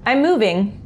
I'm moving,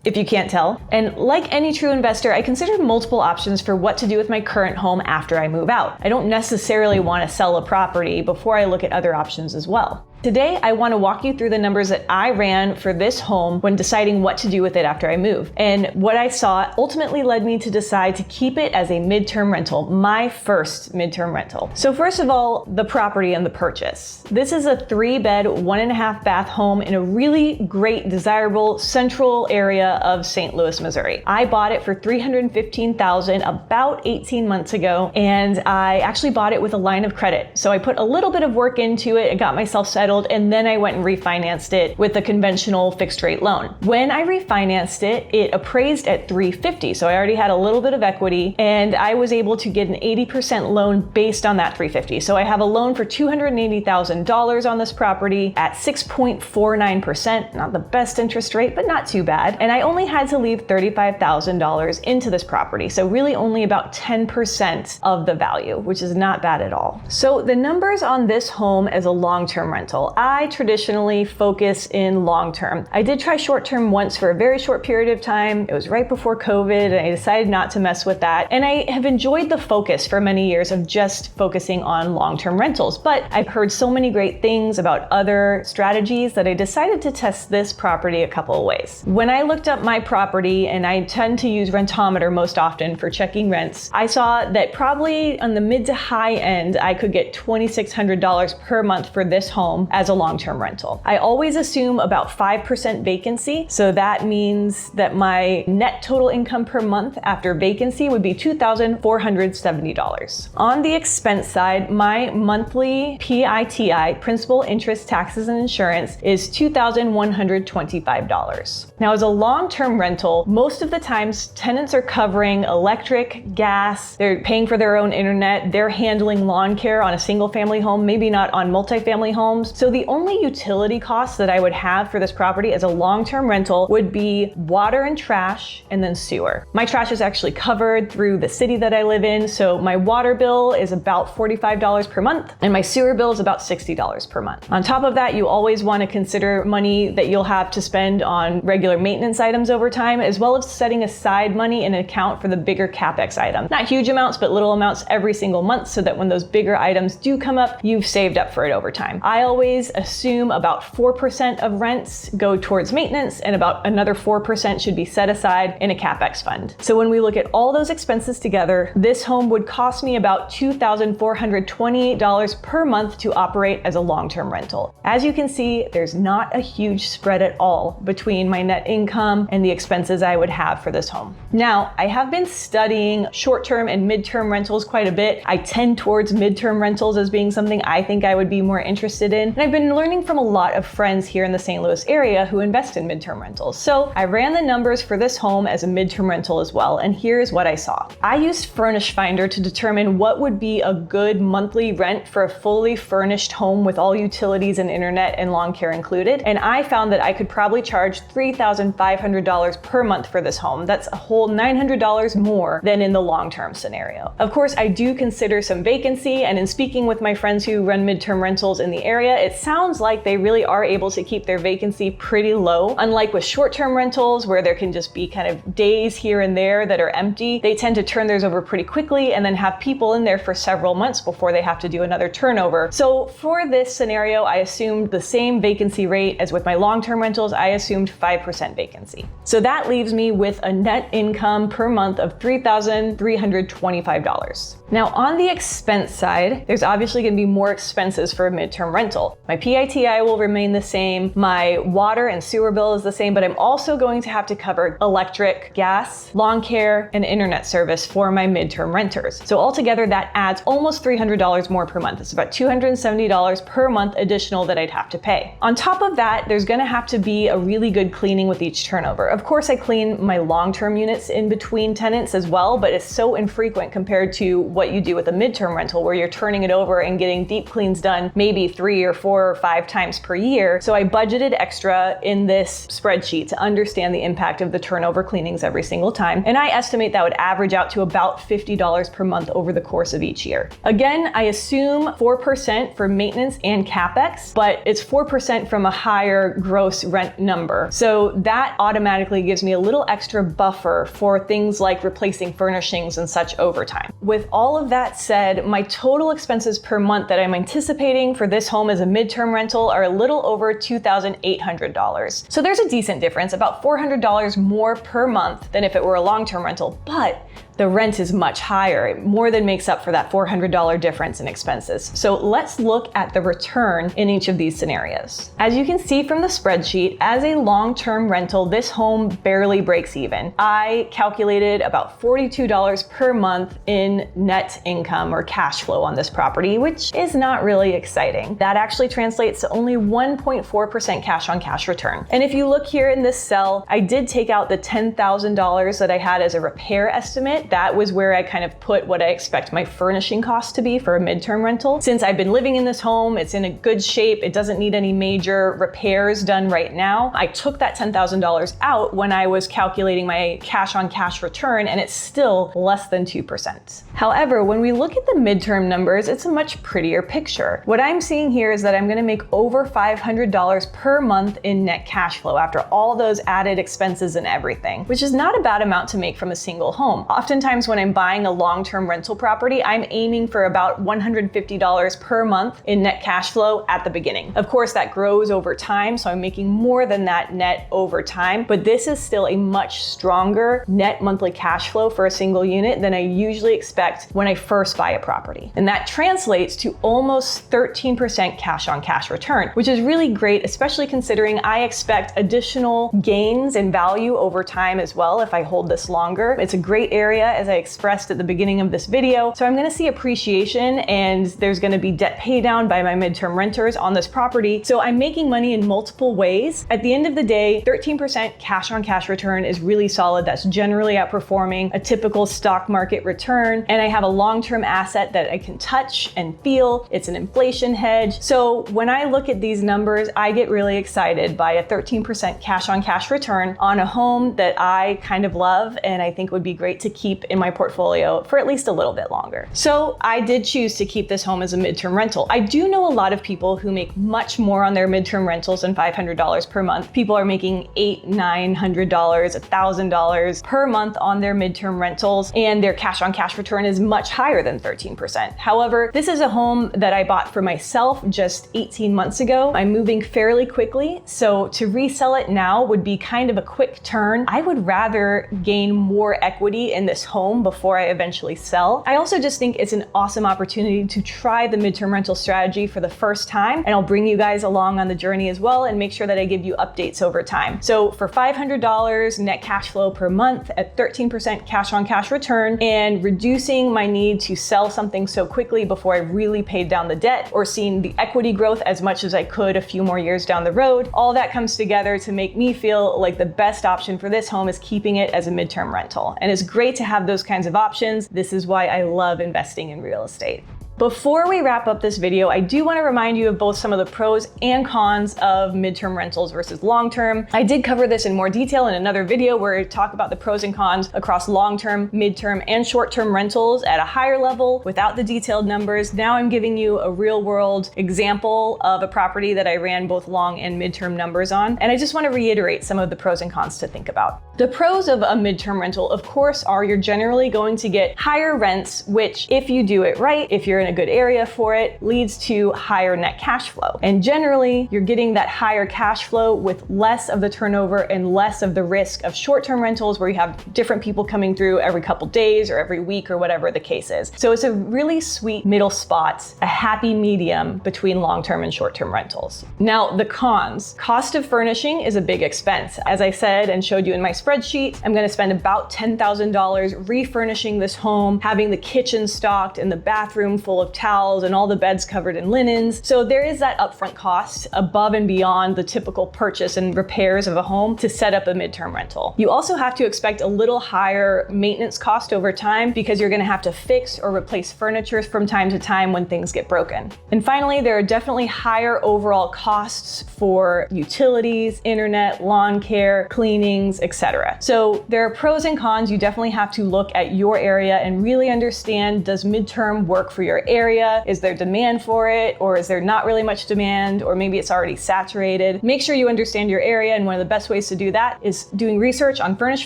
if you can't tell. And like any true investor, I considered multiple options for what to do with my current home after I move out. I don't necessarily want to sell a property before I look at other options as well. Today, I want to walk you through the numbers that I ran for this home when deciding what to do with it after I move. And what I saw ultimately led me to decide to keep it as a midterm rental, my first midterm rental. So first of all, the property and the purchase. This is a 3-bed, 1.5 bath home in a really great, desirable central area of St. Louis, Missouri. I bought it for $315,000 about 18 months ago, and I actually bought it with a line of credit. So I put a little bit of work into it and got myself settled, and then I went and refinanced it with a conventional fixed rate loan. When I refinanced it, it appraised at $350,000. So I already had a little bit of equity, and I was able to get an 80% loan based on that $350,000. So I have a loan for $280,000 on this property at 6.49%. Not the best interest rate, but not too bad. And I only had to leave $35,000 into this property. So really only about 10% of the value, which is not bad at all. So the numbers on this home as a long-term rental, I traditionally focus in long-term. I did try short-term once for a very short period of time. It was right before COVID, and I decided not to mess with that. And I have enjoyed the focus for many years of just focusing on long-term rentals. But I've heard so many great things about other strategies that I decided to test this property a couple of ways. When I looked up my property, and I tend to use Rentometer most often for checking rents, I saw that probably on the mid to high end, I could get $2,600 per month for this home as a long-term rental. I always assume about 5% vacancy. So that means that my net total income per month after vacancy would be $2,470. On the expense side, my monthly PITI, principal, interest, taxes, and insurance, is $2,125. Now, as a long-term rental, most of the times tenants are covering electric, gas, they're paying for their own internet, they're handling lawn care on a single family home, maybe not on multifamily homes. So the only utility costs that I would have for this property as a long-term rental would be water and trash, and then sewer. My trash is actually covered through the city that I live in, so my water bill is about $45 per month, and my sewer bill is about $60 per month. On top of that, you always want to consider money that you'll have to spend on regular maintenance items over time, as well as setting aside money in an account for the bigger CapEx items. Not huge amounts, but little amounts every single month, so that when those bigger items do come up, you've saved up for it over time. I always assume about 4% of rents go towards maintenance, and about another 4% should be set aside in a CapEx fund. So when we look at all those expenses together, this home would cost me about $2,428 per month to operate as a long-term rental. As you can see, there's not a huge spread at all between my net income and the expenses I would have for this home. Now, I have been studying short-term and mid-term rentals quite a bit. I tend towards mid-term rentals as being something I think I would be more interested in. And I've been learning from a lot of friends here in the St. Louis area who invest in midterm rentals. So I ran the numbers for this home as a midterm rental as well, and here's what I saw. I used Furnish Finder to determine what would be a good monthly rent for a fully furnished home with all utilities and internet and lawn care included, and I found that I could probably charge $3,500 per month for this home. That's a whole $900 more than in the long-term scenario. Of course, I do consider some vacancy, and in speaking with my friends who run midterm rentals in the area, it sounds like they really are able to keep their vacancy pretty low. Unlike with short-term rentals, where there can just be kind of days here and there that are empty, they tend to turn theirs over pretty quickly and then have people in there for several months before they have to do another turnover. So for this scenario, I assumed the same vacancy rate as with my long-term rentals. I assumed 5% vacancy. So that leaves me with a net income per month of $3,325. Now, on the expense side, there's obviously going to be more expenses for a midterm rental. My PITI will remain the same, my water and sewer bill is the same, but I'm also going to have to cover electric, gas, lawn care, and internet service for my midterm renters. So altogether, that adds almost $300 more per month. It's about $270 per month additional that I'd have to pay. On top of that, there's going to have to be a really good cleaning with each turnover. Of course, I clean my long-term units in between tenants as well, but it's so infrequent compared to what you do with a midterm rental, where you're turning it over and getting deep cleans done maybe 3 or 4 or 5 times per year. So I budgeted extra in this spreadsheet to understand the impact of the turnover cleanings every single time. And I estimate that would average out to about $50 per month over the course of each year. Again, I assume 4% for maintenance and CapEx, but it's 4% from a higher gross rent number. So that automatically gives me a little extra buffer for things like replacing furnishings and such over time. With all of that said, my total expenses per month that I'm anticipating for this home as a midterm rental are a little over $2,800. So there's a decent difference, about $400 more per month than if it were a long-term rental, but the rent is much higher. It more than makes up for that $400 difference in expenses. So let's look at the return in each of these scenarios. As you can see from the spreadsheet, as a long-term rental, this home barely breaks even. I calculated about $42 per month in net income or cash flow on this property, which is not really exciting. That actually translates to only 1.4% cash on cash return. And if you look here in this cell, I did take out the $10,000 that I had as a repair estimate. That was where I kind of put what I expect my furnishing costs to be for a midterm rental. Since I've been living in this home, it's in a good shape, it doesn't need any major repairs done right now. I took that $10,000 out when I was calculating my cash on cash return, and it's still less than 2%. However, when we look at the midterm numbers, it's a much prettier picture. What I'm seeing here is that I'm gonna make over $500 per month in net cash flow after all those added expenses and everything, which is not a bad amount to make from a single home. Oftentimes when I'm buying a long-term rental property, I'm aiming for about $150 per month in net cash flow at the beginning. Of course, that grows over time, so I'm making more than that net over time, but this is still a much stronger net monthly cash flow for a single unit than I usually expect when I first buy a property. And that translates to almost 13% cash on cash return, which is really great, especially considering I expect additional gains in value over time as well if I hold this longer. It's a great area, as I expressed at the beginning of this video. So I'm gonna see appreciation, and there's gonna be debt pay down by my midterm renters on this property. So I'm making money in multiple ways. At the end of the day, 13% cash on cash return is really solid. That's generally outperforming a typical stock market return. And I have a long-term asset that I can touch and feel. It's an inflation hedge. So when I look at these numbers, I get really excited by a 13% cash on cash return on a home that I kind of love and I think would be great to keep in my portfolio for at least a little bit longer. So I did choose to keep this home as a midterm rental. I do know a lot of people who make much more on their midterm rentals than $500 per month. People are making $800, $900, $1,000 per month on their midterm rentals, and their cash on cash return is much higher than 13%. However, this is a home that I bought for myself just 18 months ago. I'm moving fairly quickly, so to resell it now would be kind of a quick turn. I would rather gain more equity in this home before I eventually sell. I also just think it's an awesome opportunity to try the midterm rental strategy for the first time, and I'll bring you guys along on the journey as well and make sure that I give you updates over time. So for $500 net cash flow per month at 13% cash on cash return, and reducing my need to sell something so quickly before I really paid down the debt or seeing the equity growth as much as I could a few more years down the road, all that comes together to make me feel like the best option for this home is keeping it as a midterm rental. And it's great to have those kinds of options. This is why I love investing in real estate. Before we wrap up this video, I do want to remind you of both some of the pros and cons of midterm rentals versus long-term. I did cover this in more detail in another video where I talk about the pros and cons across long-term, midterm, and short-term rentals at a higher level without the detailed numbers. Now I'm giving you a real-world example of a property that I ran both long and midterm numbers on, and I just want to reiterate some of the pros and cons to think about. The pros of a midterm rental, of course, are you're generally going to get higher rents, which if you do it right, if you're in a good area for it, leads to higher net cash flow. And generally, you're getting that higher cash flow with less of the turnover and less of the risk of short-term rentals where you have different people coming through every couple days or every week or whatever the case is. So it's a really sweet middle spot, a happy medium between long-term and short-term rentals. Now, the cons. Cost of furnishing is a big expense. As I said and showed you in my spreadsheet, I'm gonna spend about $10,000 refurnishing this home, having the kitchen stocked and the bathroom full full of towels and all the beds covered in linens. So there is that upfront cost above and beyond the typical purchase and repairs of a home to set up a midterm rental. You also have to expect a little higher maintenance cost over time because you're going to have to fix or replace furniture from time to time when things get broken. And finally, there are definitely higher overall costs for utilities, internet, lawn care, cleanings, etc. So there are pros and cons. You definitely have to look at your area and really understand, does midterm work for your area? Is there demand for it? Or is there not really much demand? Or maybe it's already saturated? Make sure you understand your area, and one of the best ways to do that is doing research on Furnish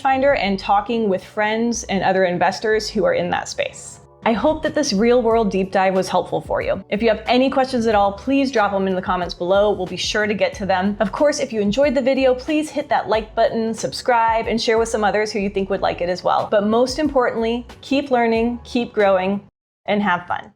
Finder and talking with friends and other investors who are in that space. I hope that this real-world deep dive was helpful for you. If you have any questions at all, please drop them in the comments below. We'll be sure to get to them. Of course, if you enjoyed the video, please hit that like button, subscribe, and share with some others who you think would like it as well. But most importantly, keep learning, keep growing, and have fun.